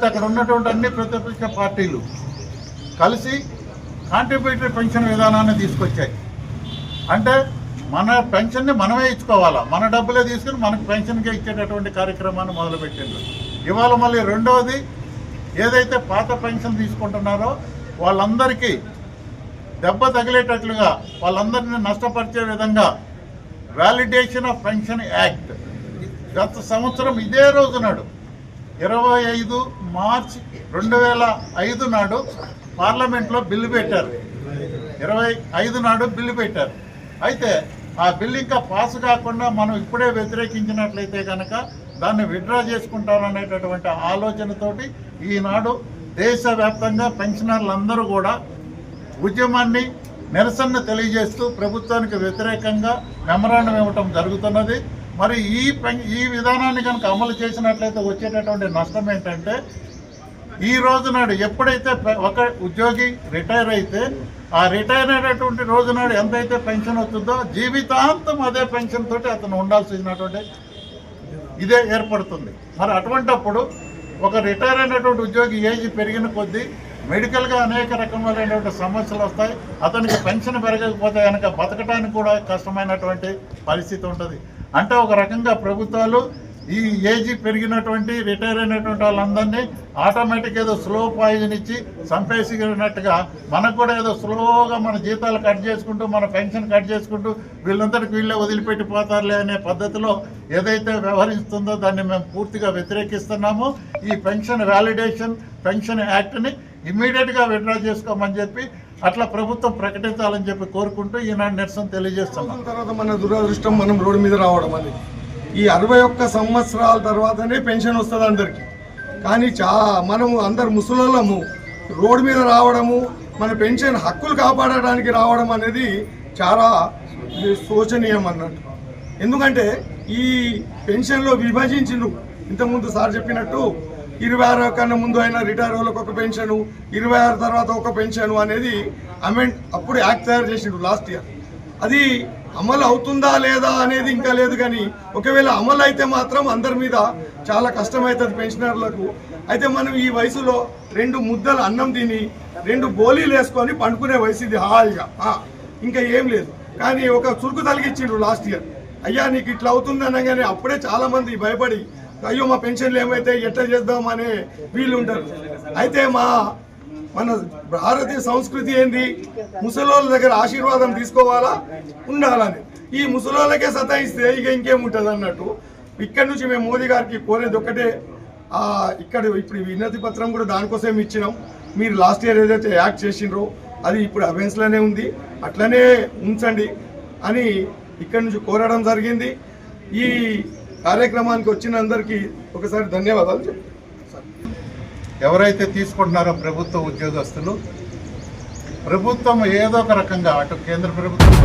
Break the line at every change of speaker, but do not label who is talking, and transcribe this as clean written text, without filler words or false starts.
లేకపోతే అక్కడ ఉన్నటువంటి అన్ని ప్రతిపక్ష పార్టీలు కలిసి కాంట్రిబ్యూటరీ పెన్షన్ విధానాన్ని తీసుకొచ్చాయి. అంటే మన పెన్షన్ని మనమే ఇచ్చుకోవాలా, మన డబ్బులే తీసుకుని మనకు పెన్షన్కే ఇచ్చేటటువంటి కార్యక్రమాన్ని మొదలుపెట్టిండ్రు. ఇవాళ మళ్ళీ రెండవది, ఏదైతే పాత పెన్షన్ తీసుకుంటున్నారో వాళ్ళందరికీ దెబ్బ తగిలేటట్లుగా, వాళ్ళందరినీ నష్టపరిచే విధంగా వ్యాలిడేషన్ ఆఫ్ పెన్షన్ యాక్ట్ గత సంవత్సరం ఇదే రోజు నాడు 25 మార్చి 2005 నాడు పార్లమెంట్లో బిల్లు పెట్టారు. 25 నాడు బిల్లు పెట్టారు. అయితే ఆ బిల్లు ఇంకా పాస్ కాకుండా మనం ఇప్పుడే వ్యతిరేకించినట్లయితే కనుక దాన్ని విత్డ్రా చేసుకుంటారనేటటువంటి ఆలోచనతోటి ఈనాడు దేశవ్యాప్తంగా పెన్షనర్లందరూ కూడా ఉద్యమాన్ని నిరసన తెలియజేస్తూ ప్రభుత్వానికి వ్యతిరేకంగా మెమరాండం ఇవ్వటం జరుగుతున్నది. మరి ఈ విధానాన్ని కనుక అమలు చేసినట్లయితే వచ్చేటటువంటి నష్టం ఏంటంటే, ఈ రోజు నాడు ఎప్పుడైతే ఒక ఉద్యోగి రిటైర్ అయితే ఆ రిటైర్ అయినటువంటి రోజు నాడు ఎంతైతే పెన్షన్ వస్తుందో జీవితాంతం అదే పెన్షన్ తోటి అతను ఉండాల్సినటువంటి ఇదే ఏర్పడుతుంది. మరి అటువంటప్పుడు ఒక రిటైర్ అయినటువంటి ఉద్యోగి ఏజ్ పెరిగిన కొద్దీ మెడికల్గా అనేక రకమైనటువంటి సమస్యలు వస్తాయి. అతనికి పెన్షన్ పెరగకపోతే కనుక బతకడానికి కూడా కష్టమైనటువంటి పరిస్థితి ఉంటుంది. అంటే ఒక రకంగా ప్రభుత్వాలు ఈ ఏజ్ పెరిగినటువంటి రిటైర్ అయినటువంటి వాళ్ళందరినీ ఆటోమేటిక్ ఏదో స్లో పాయిజన్ ఇచ్చి చంపేసినట్టుగా మనకు కూడా ఏదో స్లోగా మన జీతాలు కట్ చేసుకుంటూ మన పెన్షన్ కట్ చేసుకుంటూ వీళ్ళందరికీ వీళ్ళే వదిలిపెట్టిపోతారులే అనే పద్ధతిలో ఏదైతే వ్యవహరిస్తుందో దాన్ని మేము పూర్తిగా వ్యతిరేకిస్తున్నాము. ఈ పెన్షన్ వ్యాలిడేషన్ పెన్షన్ యాక్ట్ని ఇమ్మీడియట్గా విత్డ్రా చేసుకోమని చెప్పి అట్లా ప్రభుత్వం ప్రకటించాలని చెప్పి కోరుకుంటూ ఈనాడు నిరసన తెలియజేస్తున్నాం.
తర్వాత మన దురదృష్టం మనం రోడ్డు మీద రావడం అనేది, ఈ 61 సంవత్సరాల తర్వాతనే పెన్షన్ వస్తుంది అందరికీ. కానీ మనం అందరు ముసలోళ్ళము రోడ్డు మీద రావడము, మన పెన్షన్ హక్కులు కాపాడడానికి రావడం అనేది చాలా శోచనీయం అన్నట్టు. ఎందుకంటే ఈ పెన్షన్లో విభజించిండు. ఇంతకుముందు సార్ చెప్పినట్టు 26 కన్నా ముందు అయినా రిటైర్ వాళ్ళకి ఒక పెన్షను, 26 తర్వాత ఒక పెన్షను అనేది అప్పుడు యాక్ట్ తయారు చేసిండు లాస్ట్ ఇయర్. అది అమలు అవుతుందా లేదా అనేది ఇంకా లేదు. కానీ ఒకవేళ అమలు అయితే మాత్రం అందరి మీద చాలా కష్టమవుతుంది పెన్షనర్లకు. అయితే మనం ఈ వయసులో 2 ముద్దలు అన్నం తిని 2 గోళీలు వేసుకొని పండుకునే వయసు ఇది హాయిగా, ఇంకా ఏం లేదు. కానీ ఒక చురుకు తలిగించిండు లాస్ట్ ఇయర్. అయ్యా నీకు ఇట్లా అవుతుంది అనగానే అప్పుడే చాలామంది భయపడి అయ్యో మా పెన్షన్లు ఏమైతే ఎట్లా చేద్దామనే వీళ్ళు ఉంటారు. అయితే మన భారతీయ సంస్కృతి ఏంది, ముసలోళ్ళ దగ్గర ఆశీర్వాదం తీసుకోవాలా ఉండాలని. ఈ ముసలోళ్ళకే సతాయిస్తే ఇక ఇంకేముంటుంది అన్నట్టు. ఇక్కడి నుంచి మేము మోదీ గారికి కోరేది ఒకటే, ఇప్పుడు వినతి పత్రం కూడా దానికోసం ఇచ్చినాం. మీరు లాస్ట్ ఇయర్ ఏదైతే యాక్ట్ చేసిండ్రో అది ఇప్పుడు అబెన్స్లోనే ఉంది, అట్లనే ఉంచండి అని ఇక్కడి నుంచి కోరడం జరిగింది. ఈ కార్యక్రమానికి వచ్చిన అందరికీ ఒకసారి ధన్యవాదాలు చెప్తాను.
ఎవరైతే తీసుకుంటున్నారో ప్రభుత్వ ఉద్యోగస్తులు, ప్రభుత్వం ఏదో ఒక రకంగా అటు కేంద్ర ప్రభుత్వం